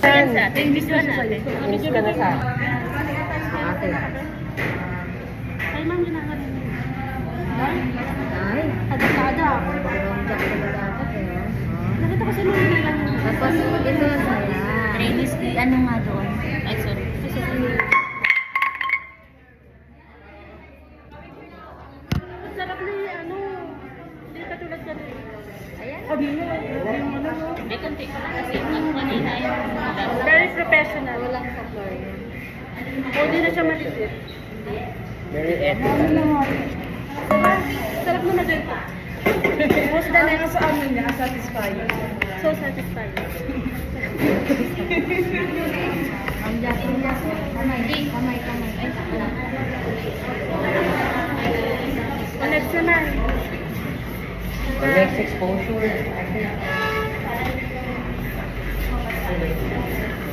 English ka na sa akin. Ay, ma'am, ginagaling mo. Ay, Ada-ada. Nakita ko sa mga nilang. tapos ito saya. Ladies, ano nga doon? Ay, sorry. Ang sarap na yung ano. Hindi katulad ka rin. Ayan. Sabi mo, yung ano mo. Hindi, konti ko lang kasi ang kanina yung Very professional. Walang sa floor. O, hindi na siya malisit. Very ethical. Sarap mo na din. Mas dala nga sa amin niya, satisfying. So satisfying. Ang jasin niya. Kamay. Ay, takla. O, next naman. Next exposure.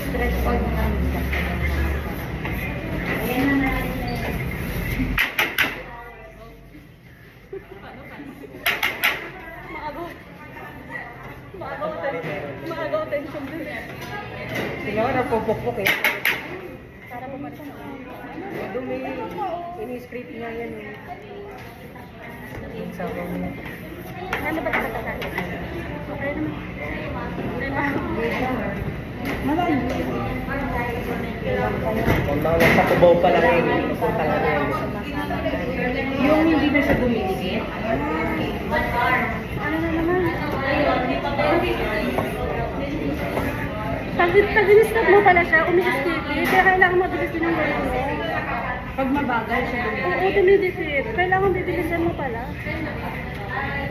Stretch out. Maagaw tension dun. Sila ko napupukpuk eh. Para po pa rin. Dumi. Ini-script niya yan eh. Sa mga. Ano ba ito tatalo? Okay naman. Okay naman. Kung mga sa kubaw pa lang yun. Punta lang yan. Yung hindi na siya dumidikit. Ano na naman? Pag in-stop mo pala siya, umi-sticky, kaya kailangan mabilis din yung gawin mo. Pag mabagal siya dumidikit. Oo, dumidikit. Kailangan bibilisan mo pala. Ay,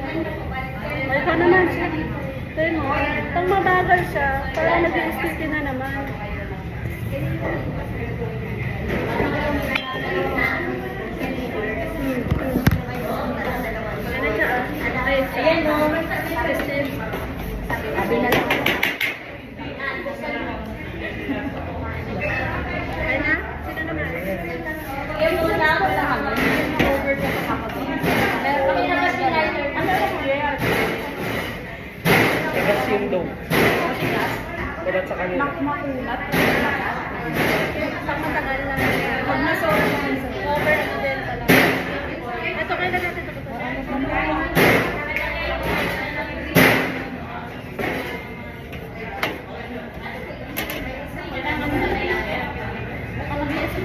ikaw naman siya. Tayo mo, pag mabagal siya, parang nag-sticky na naman. Ano siya ah? Ay, ayan o. Sabi na lang. Ay na? Sino naman? Yung muna ako sa amin. Over ko sa kapatid. Pero kami na kasi lighter. Ano na po yan? Tigas yung dome. Kulat sa kanila. Makulat. Pag matagal lang yan. Pag nasobrang over and then talaga. Ito, kailan natin ito?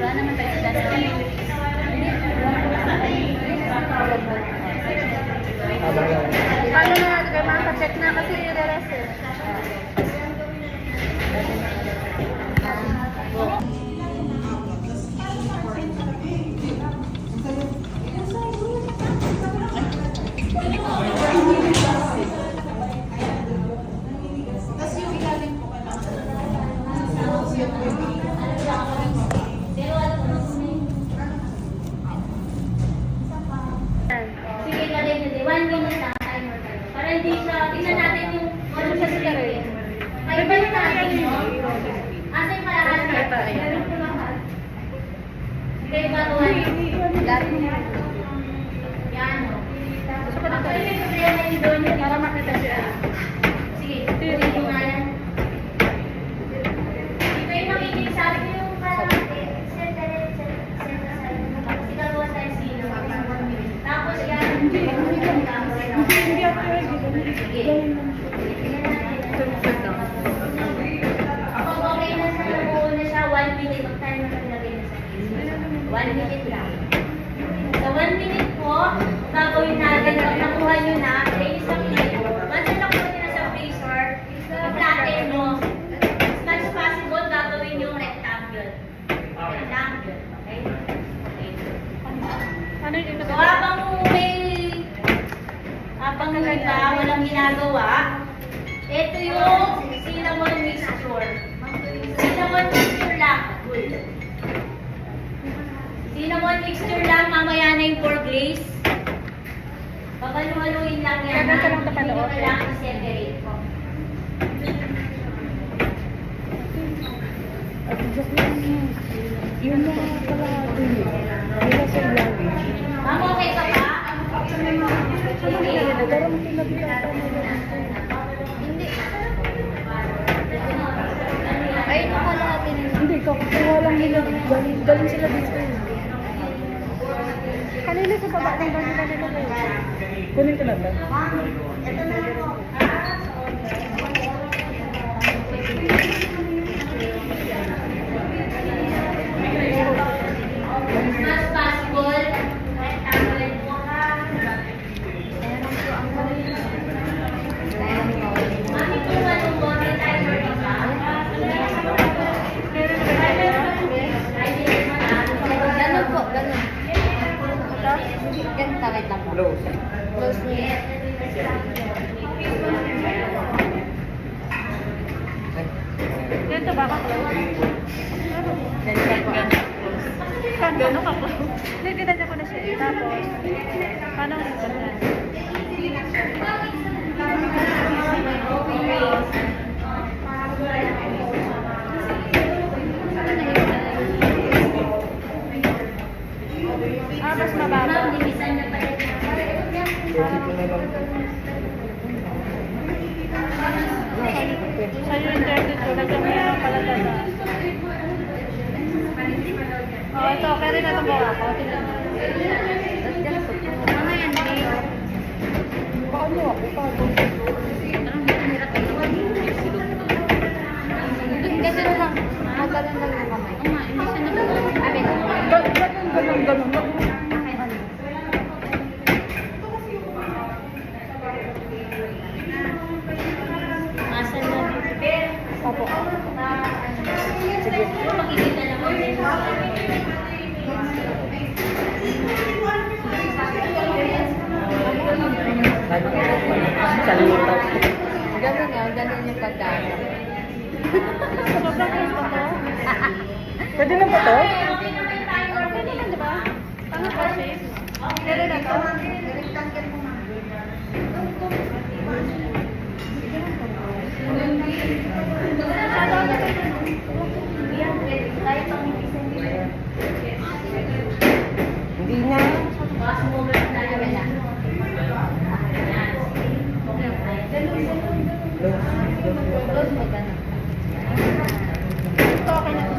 Wala naman tayo sa dasa. Tama lang. Paano na natin kayo makaka-check na kasi i-rest eh. Sige ka rin, 1 minute lang timer tayo. Para hindi siya, tingnan natin yung ano siya sa rin. May ba yung natin mo? Asa yung kalahati? Meron ko lahat. Sige, baguhan. Lahat mo. Yan o. Gusto ko na ito. May problema yung doon para makita siya. Sige, tuloy mo nga yan. Hindi kayo makikinig sa akin yung kalahati. Set aside. Tapos igagawa tayo sino. Tapos yan. Kapag okay na sa nabuo na siya, 1 minute, mag-time na naglagay na sa case. 1 minute lang. Sa 1 minute po, gagawin natin, pag nakuha nyo na, ladies and gentlemen, once na nakuha nyo na sa freezer, i-flatten mo. As much as possible, gagawin yung rectangle. Rectangle, okay? Okay. Ano yung ito? So, habang naganda, walang ginagawa, ito yung cinnamon mixture. Cinnamon mixture lang. Good. Cinnamon mixture lang, mamaya na yung pork glaze. Babaluhaluin lang yan. Kaya lang ito pala, okay. Kailangan i-separate po. Yun na pala dun. Yun na sa language. Ma'am, okay ka pa? Hindi. kakakuha lang nila. Galing sila dito. Kanina sa baba ng bangin na nila. Kunin ko na ba? Mas possible, rectangle po ha. Mami, kung anong bote timer ka ba? Ganun po, ganun. Ito? Ganun, takit lang po. Close. Close niya. Ganito ba ka-close? Ganito po. Gano'n ka close? Hindi, tinadya ko na siya. Tapos, paano ang ganyan? Mas mababa. Ma'am, limisan na pala. Pwede ko na lang. Sa'yo yung 32, lagyan mo lang pala dala. Ito, kaya rin natin bawa ko. Ano yan, Dave? Paano ako? Paano? Kasi lang, magalan lang yung kamay. Oo nga, hindi siya nagalan. Abin. Ganun. Asan na? Opo. Sige. Makikita naman. Kalimutan. Ganun nga, ganun yung pagkano. Sobrang close ba to? Pwede na ba to? Okay naman tayo. Okay naman, di ba? Ano po, sis? Kaya na to? Hindi na. Mas mobile tayo wala. Close mo, ganun. Ito, okay na to.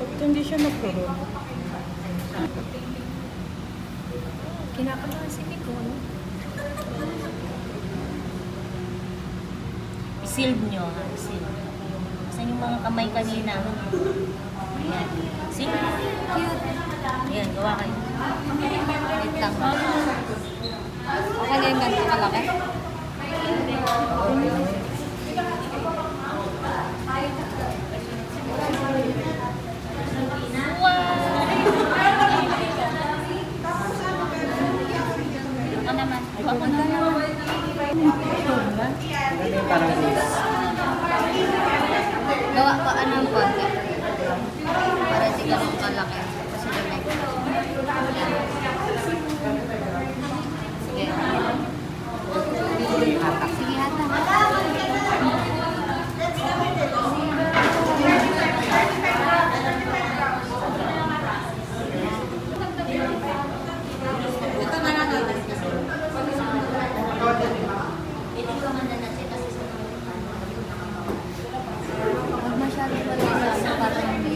Bakit hindi siya nagkaroon? Kinakabahan si Nicole. Sealed nyo ha, sealed. Saan yung mga kamay kanina? Ayan. Sealed. Cute. Ayan, gawa kayo. Wait lang. Okay na yung ganito kalaki? Ako naman. Ako naman. Ano yung parang Gawa ko anong konti. Para di ganun kalaki. Kasi ganun. Sige. Hatak. Sige, hatak. Huwag masyadong maliit. Parang hindi.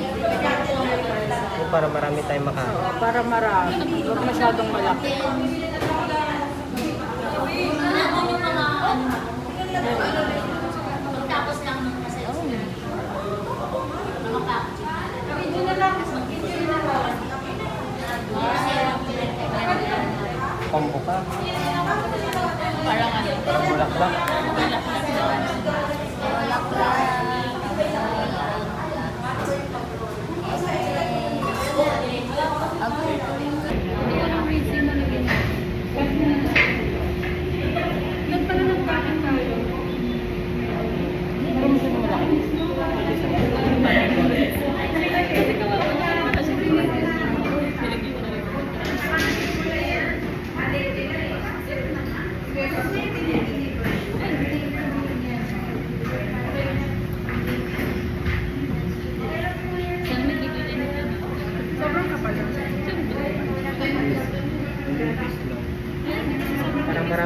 para marami tayong makain. Para marami. Huwag masyadong malaki. Tapos lang ng kasi. Combo ka. Parang ano? Parang bulaklak.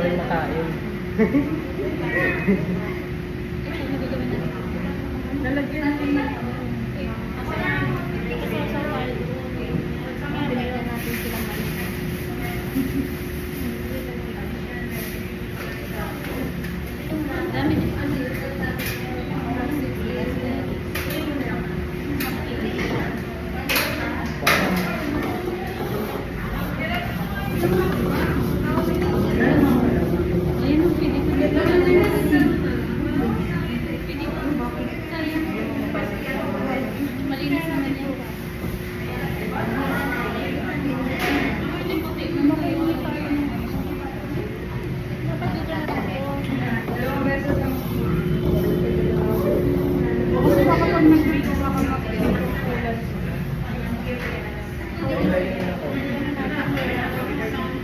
rin makain. Lalagyan mo na.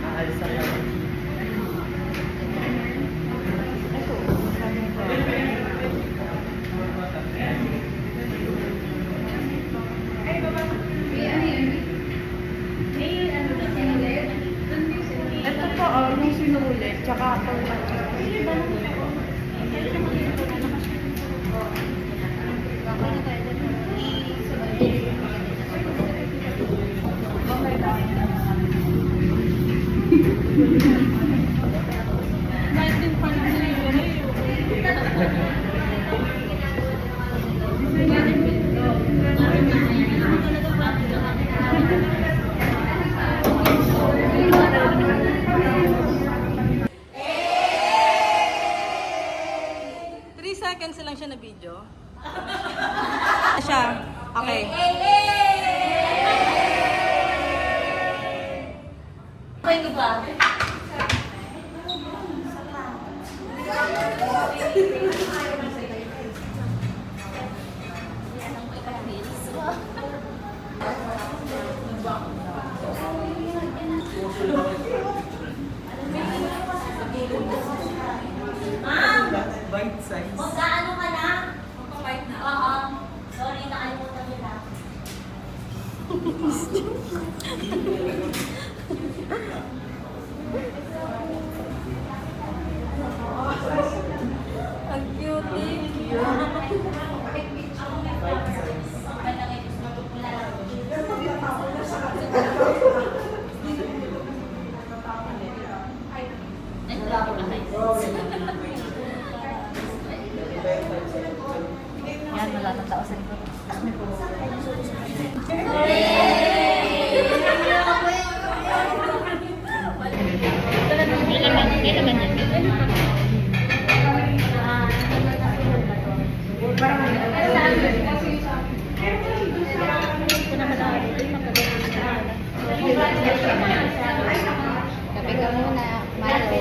Aalis ako. Ito po, yung sinuli, tsaka pang seconds lang siya na video. Siya. Okay. Okay ko ba? Bite size. Magkaano ka na? Magka-fight na. Oo. Sorry, nakalimutan nila. Ang cute eh. Yan, wala nang tao sa likod. Kape ka muna, Milo.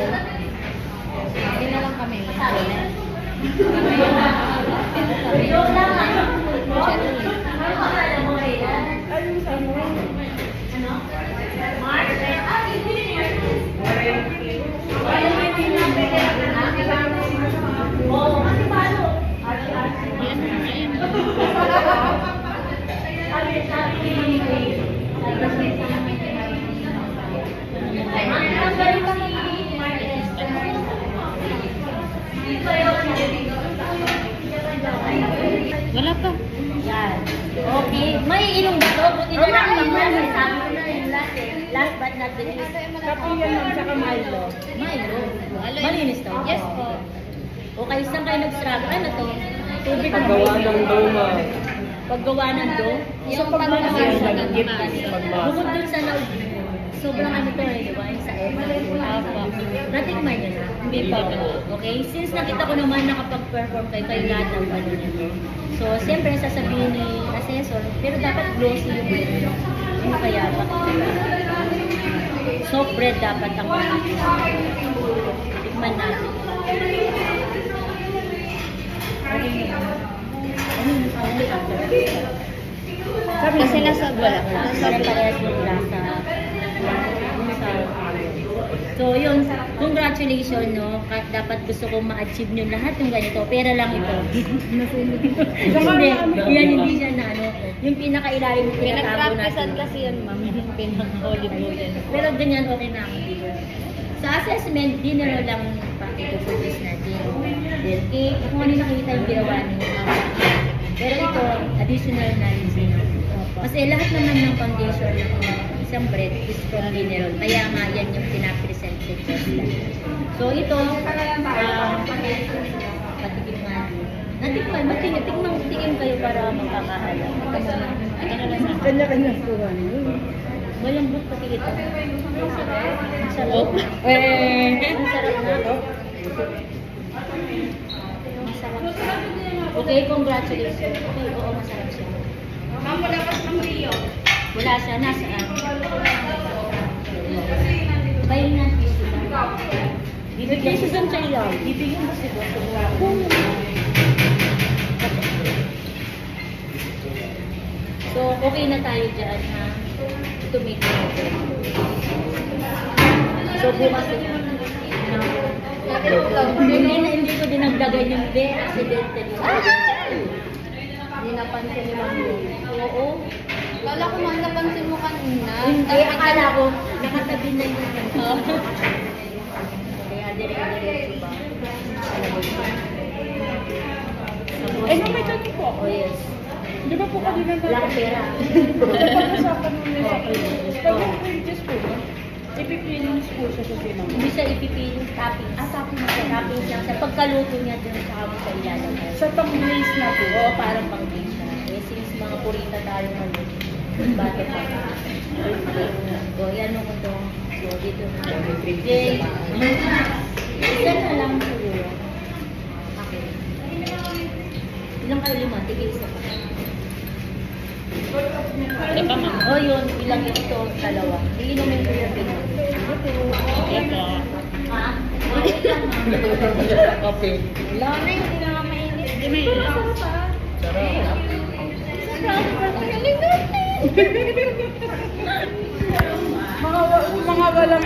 Hindi na lang kami. Wala pa. Yan. Okay. May inom ba to? Buti na lang naman. Sabi ko na yung last eh. Last but not the least. Kape yan lang, tsaka Milo. Milo. Malinis to? Yes po. Okay, saan kayo nag-struggle? Ano to? Tubig na Paggawa ng doma. Paggawa ng dough? Yung pagmamahal sa Nagigit pagmamahal. Bukod dun sa loob, sobrang ano to eh, di ba? Yung sa natikman niyo na? Hindi pa. Okay? Since nakita ko naman nakapag-perform kayo lahat ng ano nito. So, siyempre sasabihin ni assessor, pero dapat glossy yung bread. Ano kaya? Soft bread dapat ang tikman natin. Kasi nasa wala. Parehas yung lasa. So yun, congratulations no. Dapat gusto kong ma-achieve nyo lahat yung ganito. Pera lang ito. Hindi, yan hindi siya na ano. Yung pinakailalim yung pinatago Pinag-practicean natin. kasi yan, ma'am. Yung pinag-Hollywood. Pero ganyan okay na ako. Sa assessment, dinero lang pakikufocus natin. Then, kung ano nakita yung ginawa niyo. Pero ito, additional knowledge din. Kasi lahat naman ng foundation ng isang bread is from mineral. Kaya nga yan yung pinapresent sa test. So ito, patikim nga din. Natikman, tingin kayo para makakaalam. Kanya-kanya po ba? Malambot pati ito. Ang sarap. Ang sarap na. Masarap siya. Okay, congratulations. Okay, oo, masarap siya. Ma'am, wala pa sa Rio. Wala siya, nasaan? Bayo na tissue lang. Bibigyan siya sa iyo. Bibigyan mo siguro. So, okay na tayo dyan, ha? Tomato. So, bukas ito. Hindi ko dinagdagan yung very accidentally. Hindi napansin ni Ma'am Lou. Oo. Kala ko man napansin mo kanina. Hindi, akala ko, nakatabi na yung Kaya dire-diretso ba? Ay, no, may tanong po ako. Oh, yes. Di ba po kanina na? Wala akong pera. Pag-usapan mo na sa pag yung pages po ba? Ipipinis po siya sa sinang. Hindi siya ipipin, toppings. Toppings siya. Toppings siya. Sa pagkaluto niya dun sa kami sa ilalim. Sa pang-glaze na po. Oo, parang pang-glaze siya. Eh, since mga purita tayo ngayon, bato pa. So, yan mo ko to. So, dito na. Okay. Isa na lang siguro. Okay. Ilang kayo lima? Tigil isa pa. Ano pa, Ma'am? Oh, yun. Ilang ito, dalawa. Iinumin ko yung pino. Ah? Okay. Wala na yun. Hindi na mainit. Hindi may ilaw. Mga walang